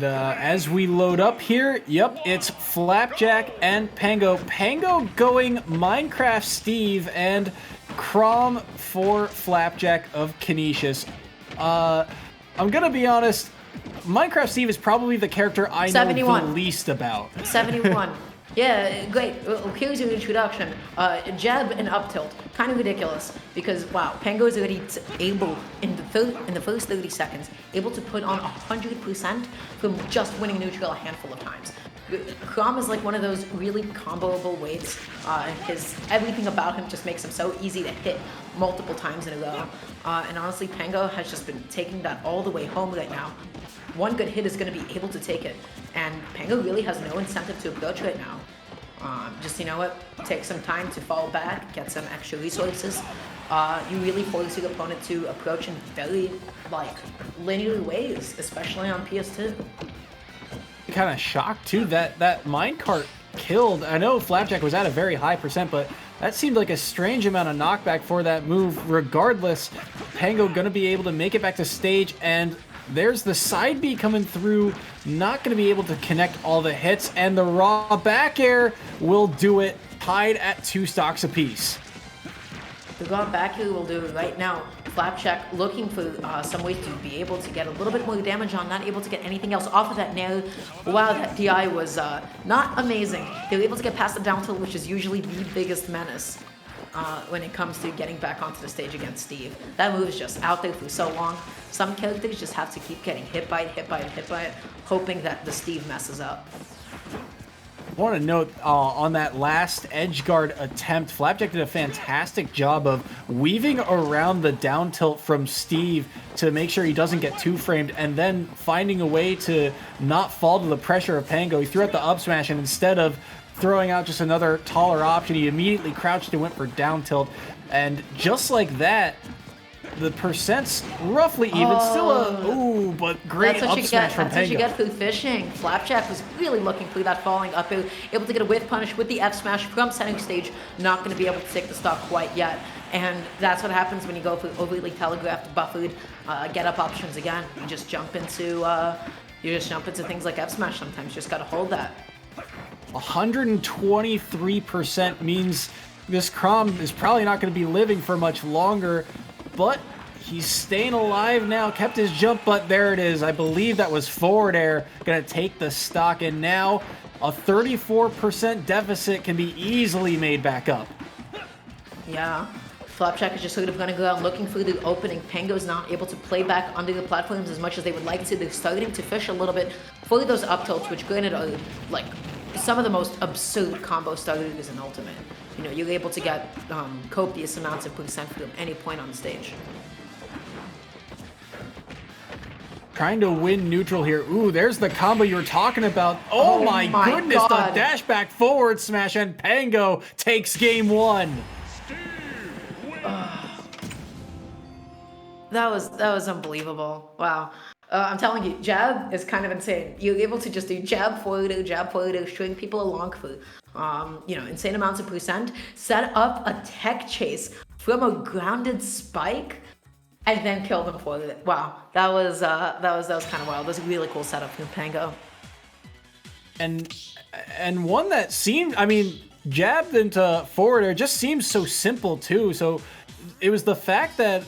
And as we load up here, yep, it's Flapjack and Pango. Pango going Minecraft Steve and Crom for Flapjack of Canisius. I'm gonna be honest, Minecraft Steve is probably the character I know 71. the least about. 71. Yeah, great. Well, here's your introduction. Jab and up tilt. Kind of ridiculous because, wow, Pango is already able, in the first 30 seconds, able to put on 100% from just winning neutral a handful of times. Crom is like one of those really comboable weights. Everything about him just makes him so easy to hit multiple times in a row. And honestly, Pango has just been taking that all the way home right now. One good hit is going to be able to take it, and Pango really has no incentive to approach right now. Just, you know what, take some time to fall back, get some extra resources. You really force your opponent to approach in very, linear ways, especially on PS2. Kind of shocked, too, that minecart killed. I know Flapjack was at a very high percent, but that seemed like a strange amount of knockback for that move. Regardless, Pango going to be able to make it back to stage, and there's the side B coming through, not going to be able to connect all the hits, and the raw back air will do it, tied at 2 stocks apiece. The raw back air will do it right now. Flapjack looking for some ways to be able to get a little bit more damage on, not able to get anything else off of that nair. Wow, that DI was not amazing. They were able to get past the down tilt, which is usually the biggest menace when it comes to getting back onto the stage against Steve. That move is just out there for so long. Some characters just have to keep getting hit by it, hoping that the Steve messes up. I want to note on that last edge guard attempt, Flapjack did a fantastic job of weaving around the down tilt from Steve to make sure he doesn't get 2-framed, and then finding a way to not fall to the pressure of Pango. He threw out the up smash, and instead of throwing out just another taller option, he immediately crouched and went for down tilt. And just like that, the percent's roughly even. Still but great up smash from Pango. That's what you get for fishing. Flapjack was really looking for that falling up air, able to get a whiff punish with the F smash from center stage. Not going to be able to take the stock quite yet. And that's what happens when you go for overly telegraphed, buffered get up options again. You just jump into things like F smash sometimes. You just got to hold that. 123% means this Crom is probably not going to be living for much longer, but he's staying alive now, kept his jump, but there it is. I believe that was forward air, going to take the stock, and now a 34% deficit can be easily made back up. Yeah. Flapjack is just sort of going to go out looking for the opening. Pango's not able to play back under the platforms as much as they would like to. They're starting to fish a little bit for those up tilts, which granted are some of the most absurd combo starters in Ultimate. You know, you're able to get copious amounts of percent from any point on the stage. Trying to win neutral here. Ooh, there's the combo you were talking about. Oh my goodness, God. The dash back forward smash, and Pango takes game 1. That was unbelievable. Wow. I'm telling you, jab is kind of insane. You're able to just do jab forward, string people along for, insane amounts of percent, set up a tech chase from a grounded spike, and then kill them for it. Wow, that was kind of wild. That was a really cool setup from Pango. And one that seemed, jabbed into forward air just seems so simple too. So it was the fact that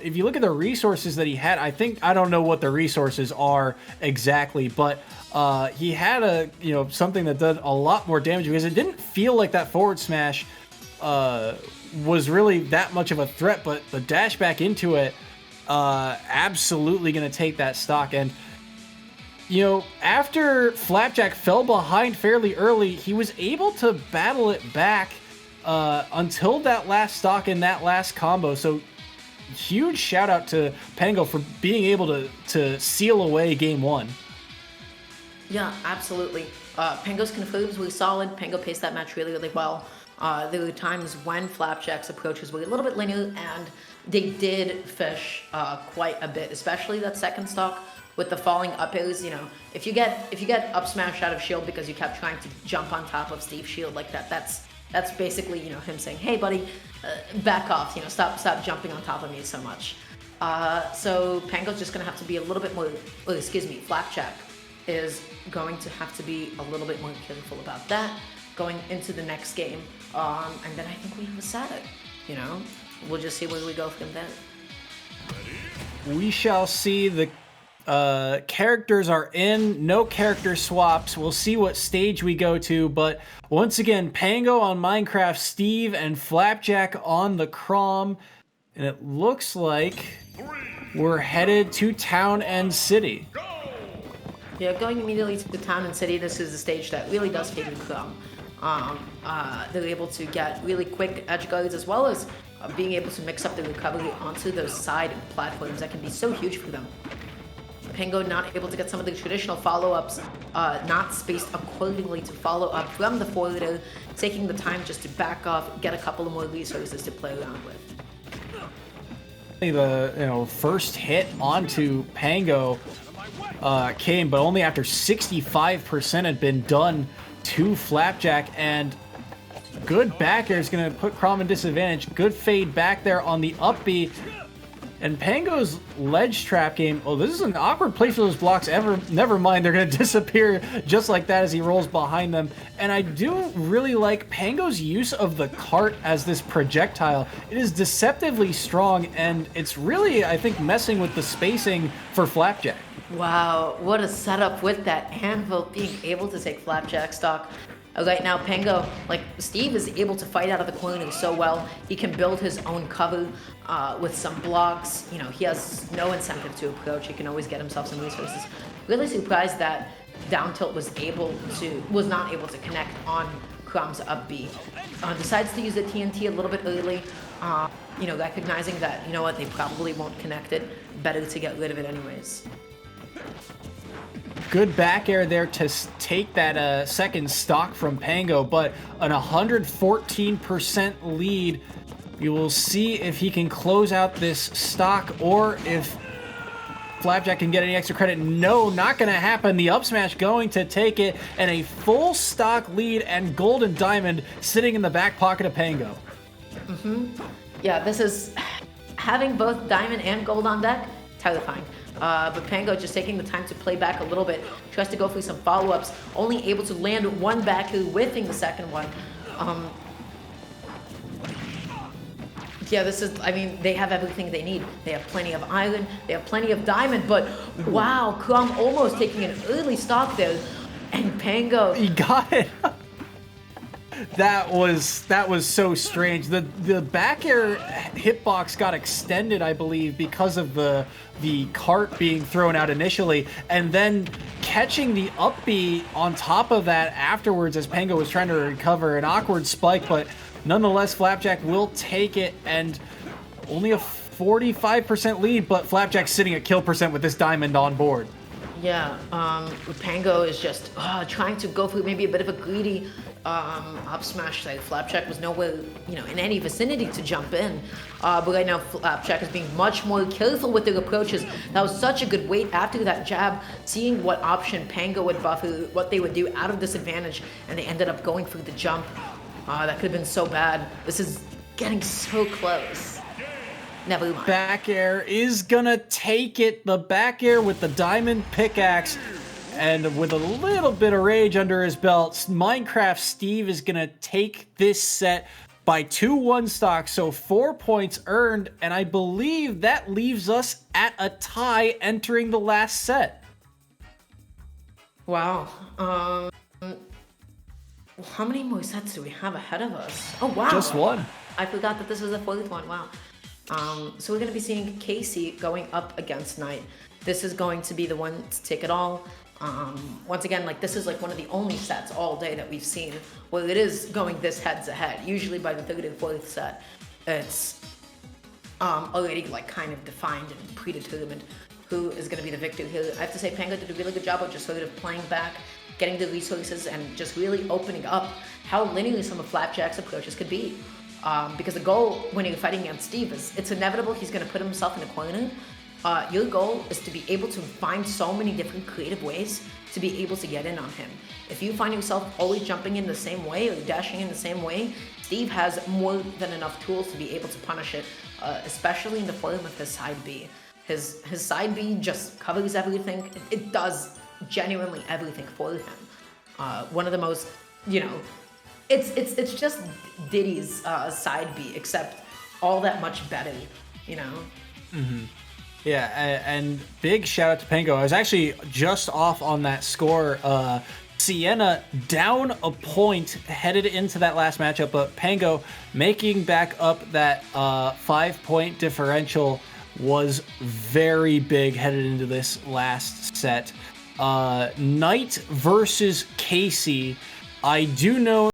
if you look at the resources that he had, I don't know what the resources are exactly, but he had something that did a lot more damage because it didn't feel like that forward smash was really that much of a threat, but the dash back into it absolutely going to take that stock. And after Flapjack fell behind fairly early, he was able to battle it back until that last stock in that last combo. So huge shout out to Pango for being able to seal away game 1. Yeah, absolutely. Pango's confirms were solid. Pango paced that match really, really well. There were times when Flapjack's approaches were a little bit linear, and they did fish quite a bit, especially that second stock with the falling up airs. If you get up smash out of shield because you kept trying to jump on top of Steve's shield like that, that's basically him saying, hey buddy, back off, stop jumping on top of me so much. So Pango's just gonna have to be a little bit more, Flapjack is going to have to be a little bit more careful about that going into the next game. And then I think we have a set, you know? We'll just see where we go from there. We shall see. The characters are in, no character swaps. We'll see what stage we go to, but once again, Pango on Minecraft Steve and Flapjack on the Crom, and it looks like we're headed to Town and City. Yeah, going immediately to the Town and City, this is the stage that really does favor Crom. They're able to get really quick edge guards, as well as being able to mix up the recovery onto those side platforms that can be so huge for them. Pango not able to get some of the traditional follow-ups, not spaced accordingly to follow up from the forwarder, taking the time just to back off, get a couple of more resources to play around with. The first hit onto Pango came, but only after 65% had been done to Flapjack, and good back air is going to put Crom in disadvantage. Good fade back there on the up B. And Pango's ledge trap game, oh, this is an awkward place for those blocks ever. Never mind, they're going to disappear just like that as he rolls behind them. And I do really like Pango's use of the cart as this projectile. It is deceptively strong, and it's really, I think, messing with the spacing for Flapjack. Wow, what a setup with that anvil being able to take Flapjack stock. Right now, Pango, like Steve, is able to fight out of the corner so well. He can build his own cover with some blocks. You know, he has no incentive to approach. He can always get himself some resources. Really surprised that down tilt was not able to connect on Crom's up B. Decides to use the TNT a little bit early. Recognizing that, you know what, they probably won't connect it. Better to get rid of it anyways. Good back air there to take that second stock from Pango, but an 114% lead. We will see if he can close out this stock or if Flapjack can get any extra credit. No, not going to happen. The up smash going to take it, and a full stock lead and gold and diamond sitting in the back pocket of Pango. Yeah, this is having both diamond and gold on deck, terrifying. But Pango just taking the time to play back a little bit, tries to go through some follow-ups, only able to land one back who whiffing the second one. They have everything they need. They have plenty of iron, they have plenty of diamond, but wow, Crom almost taking an early stock there, and Pango... He got it! That was so strange. The back air hitbox got extended, I believe, because of the cart being thrown out initially, and then catching the up B on top of that afterwards as Pango was trying to recover. An awkward spike, but nonetheless, Flapjack will take it, and only a 45% lead, but Flapjack's sitting at kill percent with this diamond on board. Yeah, Pango is just trying to go through maybe a bit of a greedy up smash. Like Flapjack was nowhere, in any vicinity to jump in. But right now, Flapjack is being much more careful with their approaches. That was such a good wait after that jab, seeing what option Pango would buffer, what they would do out of disadvantage, and they ended up going for the jump. That could have been so bad. This is getting so close. Never mind. Back air is gonna take it. The back air with the diamond pickaxe, and with a little bit of rage under his belt, Minecraft Steve is gonna take this set by 2-1 stock, so 4 points earned, and I believe that leaves us at a tie entering the last set. Wow. How many more sets do we have ahead of us? Oh, wow. Just one. I forgot that this was the fourth one. Wow. So we're going to be seeing Casey going up against Knight. This is going to be the one to take it all. Once again, this is one of the only sets all day that we've seen where it is going this head-to-head. Usually by the third and fourth set, it's already kind of defined and predetermined who is going to be the victor here. I have to say Pango did a really good job of just sort of playing back, getting the resources, and just really opening up how linear some of Flapjack's approaches could be. Because the goal when you're fighting against Steve is it's inevitable he's going to put himself in a corner. Your goal is to be able to find so many different creative ways to be able to get in on him. If you find yourself always jumping in the same way or dashing in the same way, Steve has more than enough tools to be able to punish it, especially in the form of his side B. His side B just covers everything. It does genuinely everything for him. One of the most, you know, it's just Diddy's side B, except all that much better, you know. Yeah, and big shout out to Pango. I was actually just off on that score. Siena down a point headed into that last matchup, but Pango making back up that 5-point differential was very big headed into this last set. Knight versus Casey. I do know